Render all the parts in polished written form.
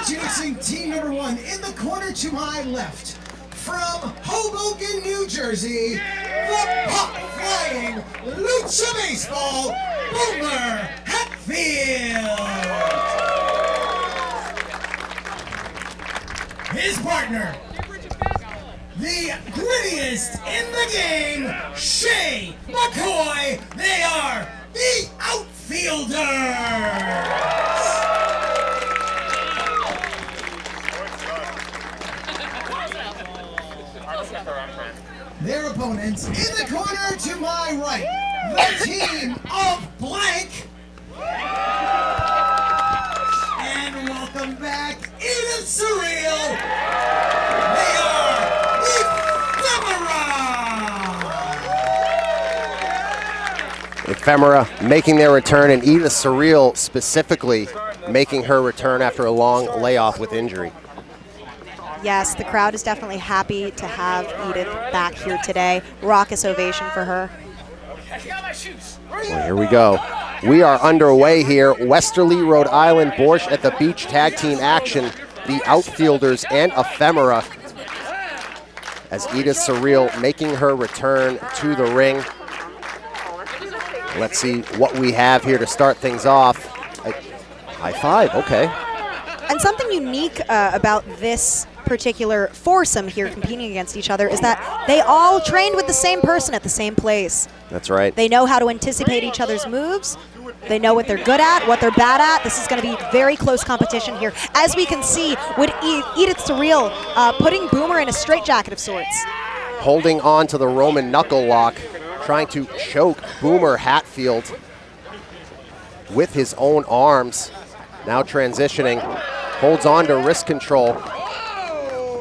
Introducing team number 1 in the corner to my left. From Hoboken, New Jersey, the pop-flying Lucha Baseball, Boomer Hatfield. His partner, the grittiest in the game, Shay McCoy. They are the Outfielders. Their opponents in the corner to my right, the team of blank. And welcome back, Edith Surreal. They are Ephemera. Ephemera making their return, and Edith Surreal specifically making her return after a long layoff with injury. Yes, the crowd is definitely happy to have Edith back here today. Raucous ovation for her. Well, here we go. We are underway here. Westerly, Rhode Island, Borscht at the Beach tag team action. The Outfielders and Ephemera, as Edith Surreal making her return to the ring. Let's see what we have here to start things off. High five, okay. And something unique about this particular foursome here competing against each other is that they all trained with the same person at the same place. That's right. They know how to anticipate each other's moves. They know what they're good at, what they're bad at. This is going to be very close competition here. As we can see with Edith Surreal putting Boomer in a straitjacket of sorts. Holding on to the Roman knuckle lock, trying to choke Boomer Hatfield with his own arms. Now transitioning, holds on to wrist control.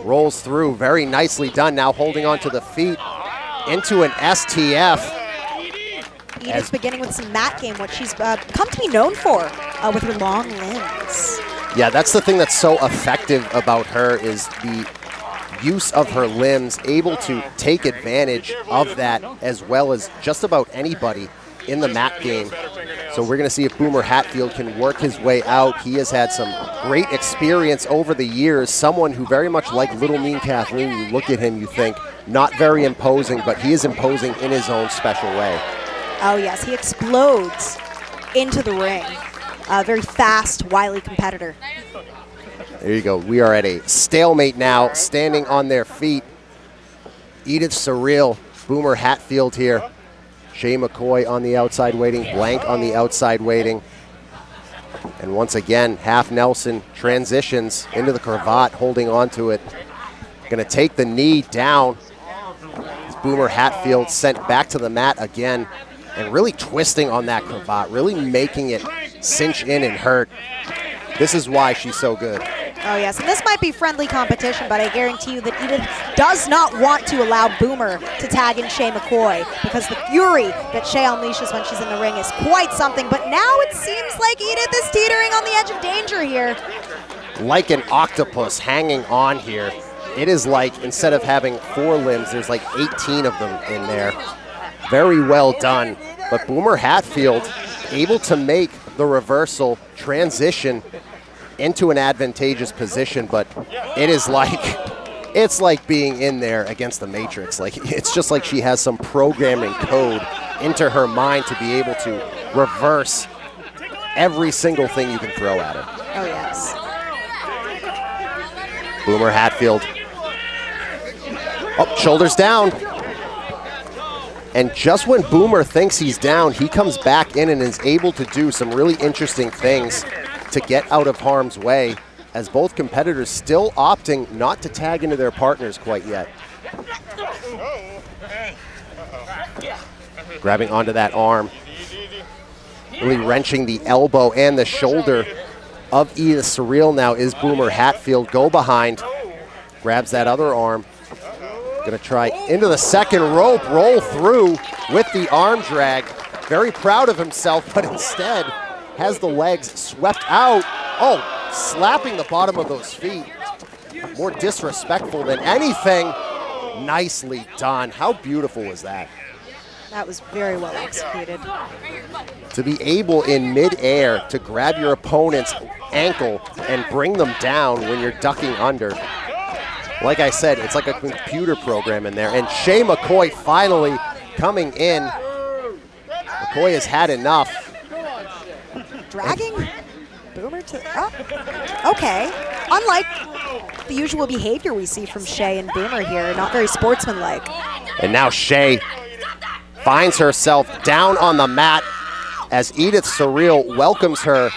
Rolls through, very nicely done. Now holding on to the feet into an STF. Edith's beginning with some mat game, what she's come to be known for with her long limbs. Yeah, that's the thing that's so effective about her, is the use of her limbs, able to take advantage of that as well as just about anybody in the mat game. So we're going to see if Boomer Hatfield can work his way out. He has had some great experience over the years. Someone who very much like Little Mean Kathleen, you look at him, you think, not very imposing, but he is imposing in his own special way. Oh yes, he explodes into the ring. A very fast, wily competitor. There you go. We are at a stalemate now, standing on their feet. Edith Surreal, Boomer Hatfield here. Shay McCoy on the outside waiting, Blank on the outside waiting. And once again, Half Nelson transitions into the cravat, holding on to it. Gonna take the knee down. Boomer Hatfield sent back to the mat again, and really twisting on that cravat, really making it cinch in and hurt. This is why she's so good. Oh yes, and this might be friendly competition, but I guarantee you that Edith does not want to allow Boomer to tag in Shay McCoy, because the fury that Shay unleashes when she's in the ring is quite something. But now it seems like Edith is teetering on the edge of danger here. Like an octopus hanging on here. It is like, instead of having 4 limbs, there's like 18 of them in there. Very well done. But Boomer Hatfield able to make the reversal transition into an advantageous position, but it is like, it's like being in there against the Matrix. Like, it's just like she has some programming code into her mind to be able to reverse every single thing you can throw at her. Oh yes. Boomer Hatfield. Oh, shoulders down. And just when Boomer thinks he's down, he comes back in and is able to do some really interesting things to get out of harm's way, as both competitors still opting not to tag into their partners quite yet. Grabbing onto that arm, really wrenching the elbow and the shoulder of Edith Surreal now is Boomer Hatfield. Go behind, grabs that other arm. Gonna try into the second rope, roll through with the arm drag. Very proud of himself, but instead has the legs swept out. Oh, slapping the bottom of those feet. More disrespectful than anything. Nicely done. How beautiful was that? That was very well executed. To be able in midair to grab your opponent's ankle and bring them down when you're ducking under. Like I said, it's like a computer program in there. And Shay McCoy finally coming in. McCoy has had enough. Dragging Boomer to, oh, okay. Unlike the usual behavior we see from Shay and Boomer here, not very sportsmanlike. And now Shay finds herself down on the mat as Edith Surreal welcomes her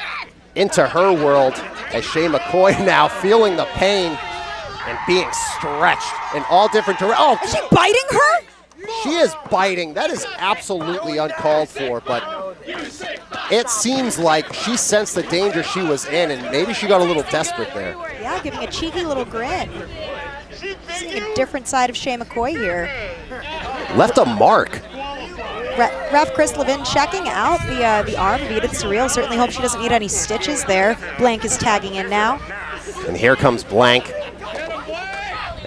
into her world, as Shay McCoy now feeling the pain and being stretched in all different directions. Oh, is she biting her? She is biting. That is absolutely uncalled for, but it seems like she sensed the danger she was in, and maybe she got a little desperate there. Yeah, giving a cheeky little grin. Seeing a different side of Shay McCoy here. Left a mark. Ref Chris Levin checking out the arm of Edith Surreal. Certainly hope she doesn't need any stitches there. Blank is tagging in now. And here comes Blank.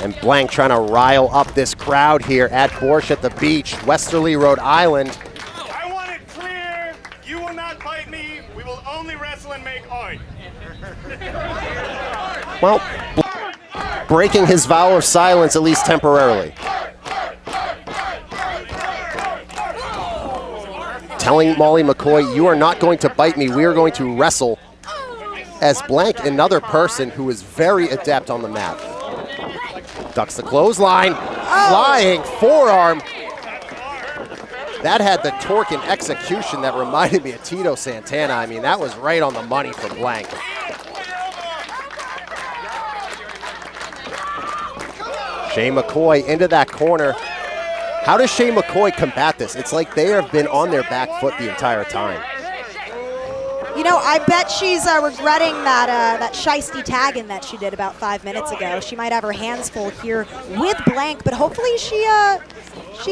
And Blank trying to rile up this crowd here at Borscht at the Beach, Westerly, Rhode Island. I want it clear, you will not bite me. We will only wrestle and make art. Well, breaking his vow of silence, at least temporarily. Telling Molly McCoy, you are not going to bite me, we are going to wrestle. As Blank, another person who is very adept on the mat. Ducks the clothesline, flying forearm. That had the torque and execution that reminded me of Tito Santana. I mean, that was right on the money for Blank. Shay McCoy into that corner. How does Shay McCoy combat this? It's like they have been on their back foot the entire time. You know, I bet she's regretting that shiesty tagging that she did about 5 minutes ago. She might have her hands full here with Blank, but hopefully she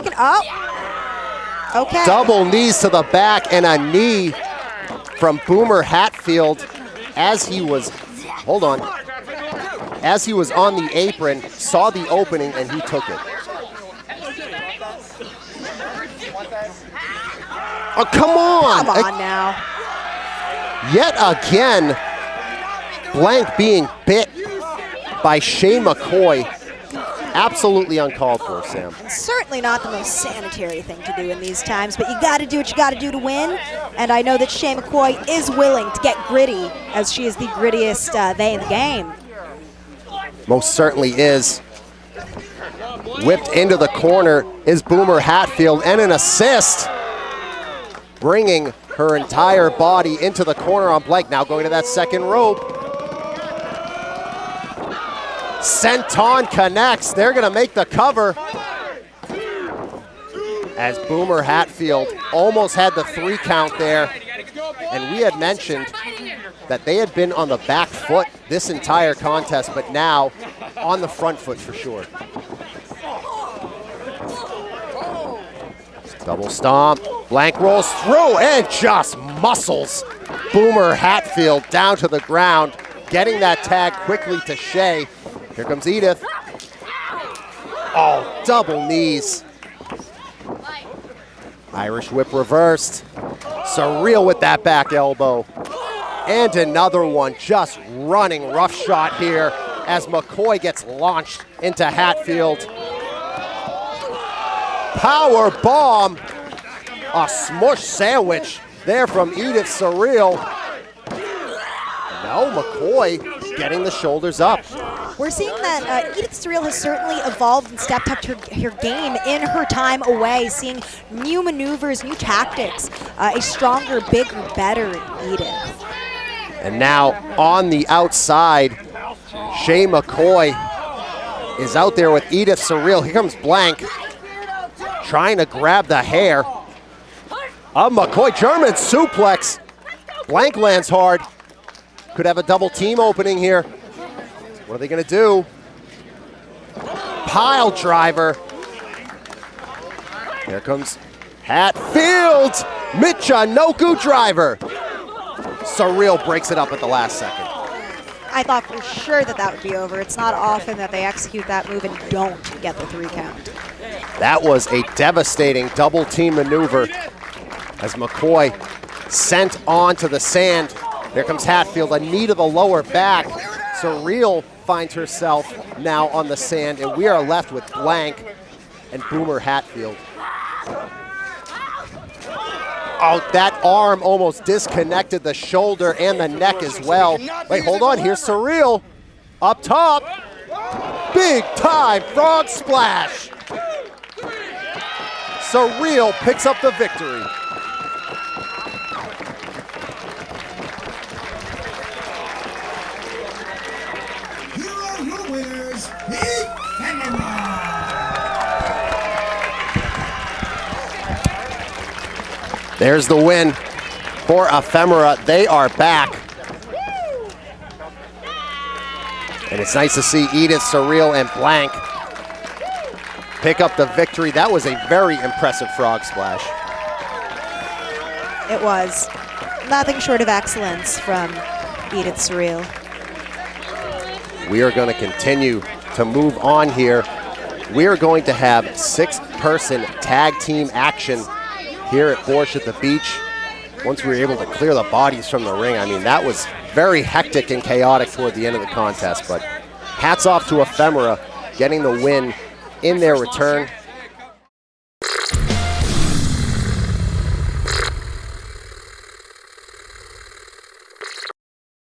can, oh, okay. Double knees to the back and a knee from Boomer Hatfield as he was, hold on, as he was on the apron, saw the opening and he took it. Oh, come on! Come on now. Yet again, Blank being bit by Shay McCoy. Absolutely uncalled for, Sam. Certainly not the most sanitary thing to do in these times, but you got to do what you got to do to win. And I know that Shay McCoy is willing to get gritty, as she is the grittiest they in the game. Most certainly is. Whipped into the corner is Boomer Hatfield, and an assist, bringing her entire body into the corner on Blank. Now going to that second rope. Senton connects. They're going to make the cover. As Boomer Hatfield almost had the 3 count there. And we had mentioned that they had been on the back foot this entire contest, but now on the front foot for sure. Double stomp, Blank rolls through and just muscles Boomer Hatfield down to the ground, getting that tag quickly to Shay. Here comes Edith. Oh, double knees. Irish whip reversed. Surreal with that back elbow. And another one, just running rough shot here as McCoy gets launched into Hatfield. Power bomb, a smush sandwich there from Edith Surreal. No, McCoy getting the shoulders up. We're seeing that Edith Surreal has certainly evolved and stepped up her game in her time away, seeing new maneuvers, new tactics, a stronger, bigger, better Edith. And now on the outside, Shay McCoy is out there with Edith Surreal. Here comes Blank, trying to grab the hair of McCoy. German suplex. Blank lands hard. Could have a double team opening here. What are they going to do? Pile driver. Here comes Hatfield. Michinoku driver. Surreal breaks it up at the last second. I thought for sure that would be over. It's not often that they execute that move and don't get the 3 count. That was a devastating double team maneuver as McCoy sent onto the sand. There comes Hatfield, a knee to the lower back. Surreal finds herself now on the sand, and we are left with Blank and Boomer Hatfield. Oh, that arm almost disconnected the shoulder and the neck as well. Wait, hold on, here's Surreal up top. Big time frog splash. Surreal picks up the victory. Here are your winners, Ephemera. There's the win for Ephemera. They are back. And it's nice to see Edith, Surreal, and Blank pick up the victory. That was a very impressive frog splash. It was. Nothing short of excellence from Edith Surreal. We are going to continue to move on here. We are going to have 6-person tag team action here at Borscht at the Beach. Once we were able to clear the bodies from the ring, I mean, that was very hectic and chaotic toward the end of the contest, but hats off to Ephemera getting the win in their return.